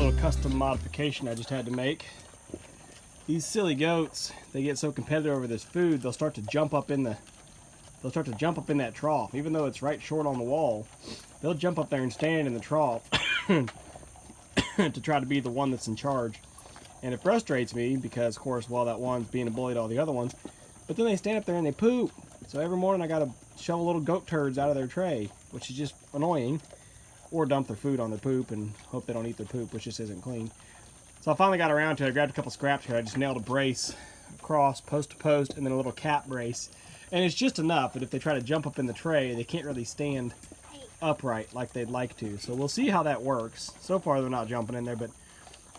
little custom modification I just had to make. These silly goats, they get so competitive over this food, they'll start to jump up in that trough. Even though it's right short on the wall, they'll jump up there and stand in the trough to try to be the one that's in charge. And it frustrates me because, of course, well, that one's being a bully to all the other ones. But then they stand up there and they poop. So every morning I gotta shovel little goat turds out of their tray, which is just annoying. Or dump their food on their poop and hope they don't eat their poop, which just isn't clean. So I finally got around to it. I grabbed a couple scraps here. I just nailed a brace across, post to post, and then a little cap brace. And it's just enough that if they try to jump up in the tray, they can't really stand upright like they'd like to. So we'll see how that works. So far they're not jumping in there, but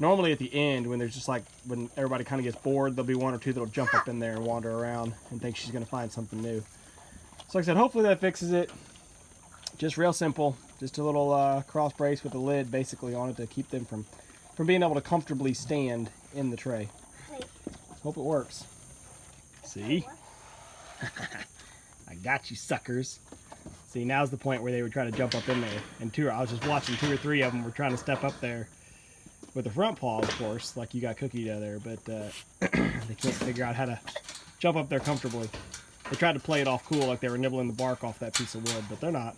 normally at the end, when there's just like, when everybody kind of gets bored, there'll be one or two that'll jump up in there and wander around and think she's going to find something new. So like I said, hopefully that fixes it. Just real simple. Just a little cross brace with a lid basically on it to keep them from being able to comfortably stand in the tray. Hope it works. See? I got you suckers. See, now's the point where they were trying to jump up in there. And I was just watching 2 or 3 of them were trying to step up there with the front paw, of course, like you got Cookie down there, but they can't figure out how to jump up there comfortably. They tried to play it off cool like they were nibbling the bark off that piece of wood, but they're not.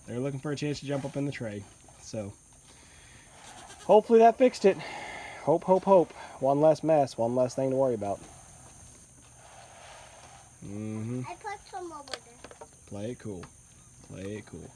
They're looking for a chance to jump up in the tray. So hopefully that fixed it. Hope, hope, hope. One less mess, one less thing to worry about. I put some over there. Play it cool. Play it cool.